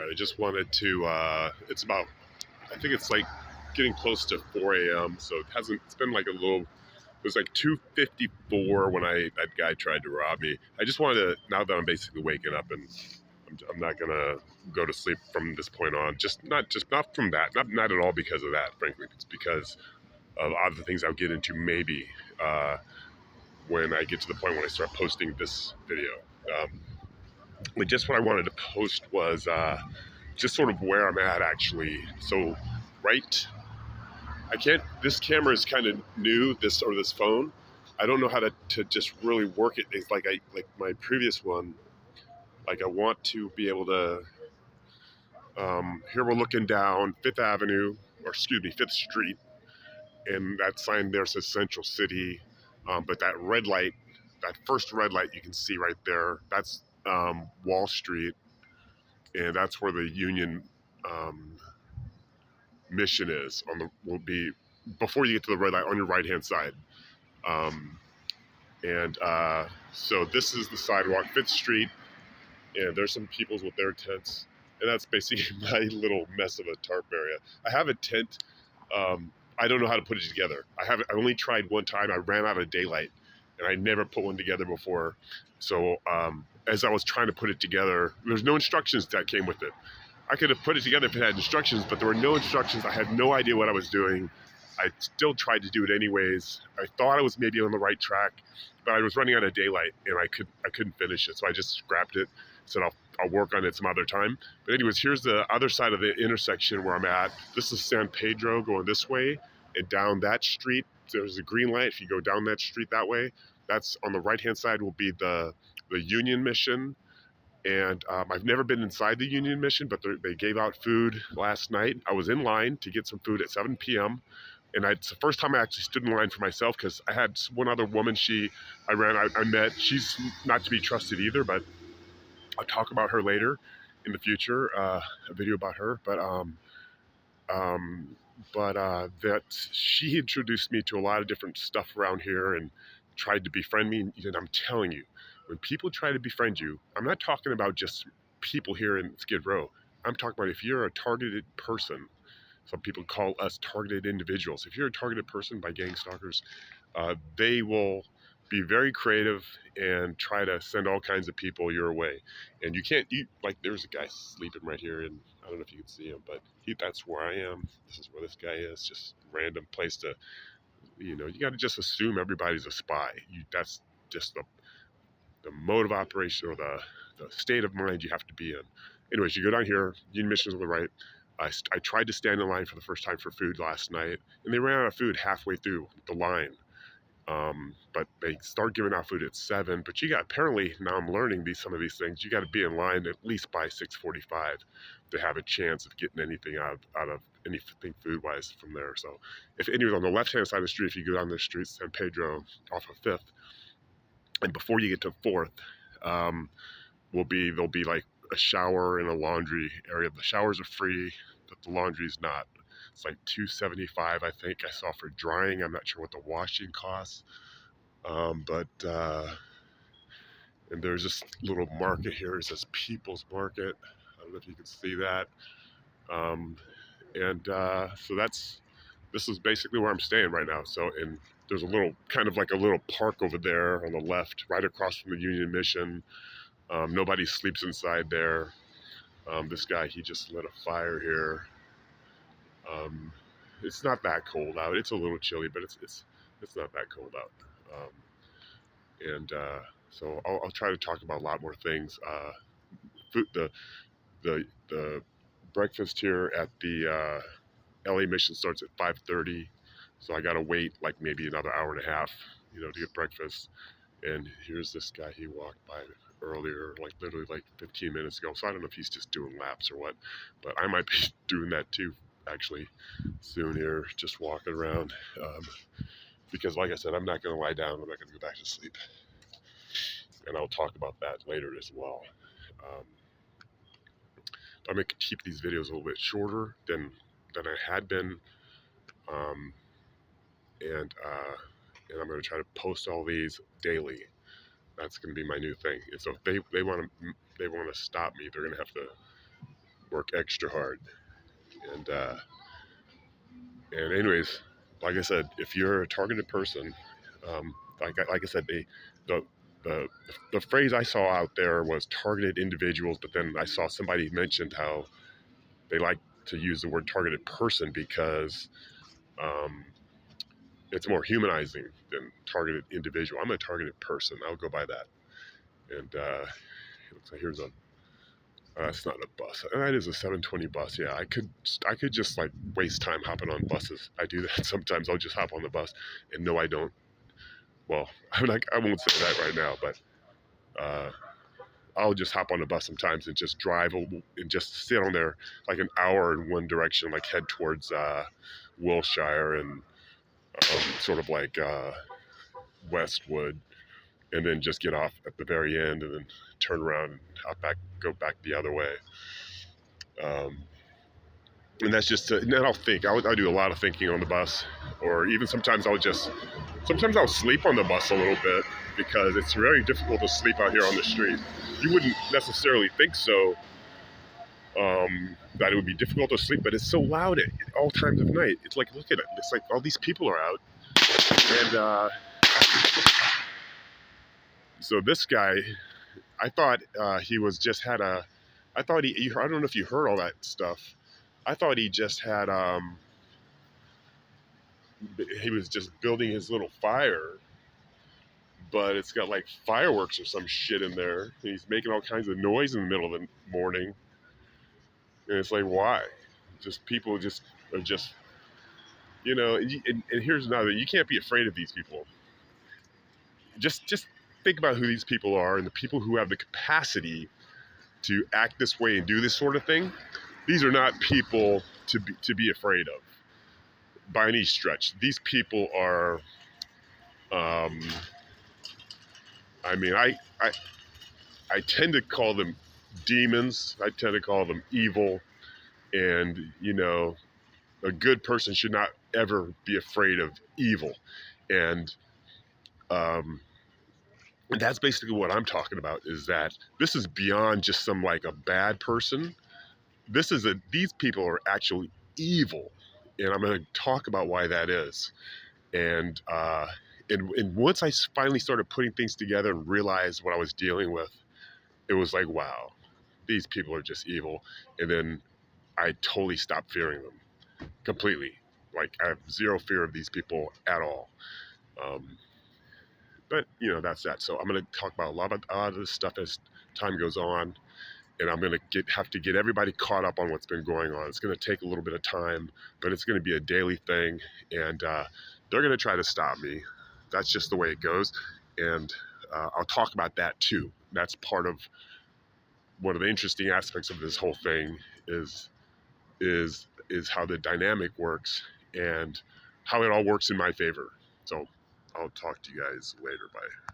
Alright, I just wanted to, it's about, I think it's like getting close to 4 a.m., so it's been like a little, it was like 2:54 when that guy tried to rob me. I just wanted to, now that I'm basically waking up and I'm not gonna go to sleep from this point on, not from that, not at all because of that, frankly. It's because of other things I'll get into maybe when I get to the point when I start posting this video. But just what I wanted to post was just sort of where I'm at actually. So, right, I can't. This camera is kind of new. This phone, I don't know how to just really work it. It's like my previous one. Like I want to be able to. Here we're looking down Fifth Avenue, or excuse me, Fifth Street, and that sign there says Central City. But that red light, that first red light you can see right there, that's Wall Street, and that's where the Union um, mission is. Will be before you get to the red light on your right hand side. Um, and so this is the sidewalk, Fifth Street, and there's some people with their tents, and that's basically my little mess of a tarp area. I have a tent. I don't know how to put it together. I only tried one time. I ran out of daylight, and I never put one together before. So as I was trying to put it together, there's no instructions that came with it. I could have put it together if it had instructions, but there were no instructions. I had no idea what I was doing. I still tried to do it anyways. I thought I was maybe on the right track, but I was running out of daylight and I couldn't finish it. So I just scrapped it. Said I'll work on it some other time. But anyways, here's the other side of the intersection where I'm at. This is San Pedro going this way, and down that street there's a green light. If you go down that street that way, that's on the right hand side will be the Union Mission. And I've never been inside the Union Mission, but they gave out food last night. I was in line to get some food at 7 p.m. And it's the first time I actually stood in line for myself because I had one other woman I met. She's not to be trusted either, but I'll talk about her later in the future, a video about her. That she introduced me to a lot of different stuff around here and tried to befriend me. And I'm telling you, when people try to befriend you, I'm not talking about just people here in Skid Row. I'm talking about if you're a targeted person. Some people call us targeted individuals. If you're a targeted person by gang stalkers, they will be very creative and try to send all kinds of people your way. And like there's a guy sleeping right here, and I don't know if you can see him, but that's where I am. This is where this guy is, just random place to, you got to just assume everybody's a spy. That's just the mode of operation or the state of mind you have to be in. Anyways, you go down here, Union Mission is on the right. I tried to stand in line for the first time for food last night, and they ran out of food halfway through the line. But they start giving out food at 7. But apparently now I'm learning some of these things. You got to be in line at least by 6:45 to have a chance of getting anything out of anything food-wise from there. So anyways, on the left-hand side of the street, if you go down the street, San Pedro off of 5th, and before you get to 4th, there'll be like a shower and a laundry area. The showers are free, but the laundry's not. It's like $2.75, I think I saw, for drying. I'm not sure what the washing costs. And there's this little market here. It says People's Market. I don't know if you can see that. So this is basically where I'm staying right now. So, and there's a little, kind of like a little park over there on the left, right across from the Union Mission. Nobody sleeps inside there. This guy, he just lit a fire here. It's not that cold out. It's a little chilly, but it's not that cold out. So I'll try to talk about a lot more things. Food, the breakfast here at the LA Mission starts at 5:30, so I gotta wait like maybe another hour and a half, to get breakfast. And here's this guy. He walked by earlier, like literally like 15 minutes ago. So I don't know if he's just doing laps or what, but I might be doing that too, actually, soon here, just walking around. Because like I said, I'm not going to lie down. I'm not going to go back to sleep. And I'll talk about that later as well. I'm going to keep these videos a little bit shorter than I had been. And I'm going to try to post all these daily. That's going to be my new thing. And so if they want to stop me, we're going to work extra hard. And anyways, like I said, if you're a targeted person, like I said, the the the phrase I saw out there was targeted individuals, but then I saw somebody mentioned how they like to use the word targeted person because um, it's more humanizing than targeted individual. I'm a targeted person. I'll go by that. And it looks like here's a. It's not a bus. That is a 720 bus. Yeah, I could just like waste time hopping on buses. I do that sometimes. I'll just hop on the bus, and no, I don't. Well, I'm like I won't say that right now, but uh, I'll just hop on the bus sometimes and just drive and just sit on there like an hour in one direction, like head towards Wilshire and sort of like Westwood, and then just get off at the very end and then turn around and go back the other way. Um, and that's just, and then I'll think. I'll do a lot of thinking on the bus, or even sometimes I'll sleep on the bus a little bit because it's very difficult to sleep out here on the street. You wouldn't necessarily think so, that it would be difficult to sleep, but it's so loud at all times of night. It's like, look at it. It's like all these people are out. And so this guy, I thought he was just had a, I thought I don't know if you heard all that stuff. I thought he just had, he was just building his little fire, but it's got like fireworks or some shit in there. And he's making all kinds of noise in the middle of the morning. And it's like, why? Just people just are just, and here's another, you can't be afraid of these people. Just think about who these people are and the people who have the capacity to act this way and do this sort of thing. These are not people to be afraid of by any stretch. These people are, um, I mean, I tend to call them demons. I tend to call them evil. And, a good person should not ever be afraid of evil. And, and that's basically what I'm talking about, is that this is beyond just some like a bad person. These people are actually evil. And I'm going to talk about why that is. And, and once I finally started putting things together and realized what I was dealing with, it was like, wow, these people are just evil. And then I totally stopped fearing them completely. Like I have zero fear of these people at all. Um, but that's that. So I'm going to talk about a lot of this stuff as time goes on, and I'm going to have to get everybody caught up on what's been going on. It's going to take a little bit of time, but it's going to be a daily thing, and they're going to try to stop me. That's just the way it goes, and I'll talk about that too. That's part of one of the interesting aspects of this whole thing is how the dynamic works and how it all works in my favor. So I'll talk to you guys later. Bye.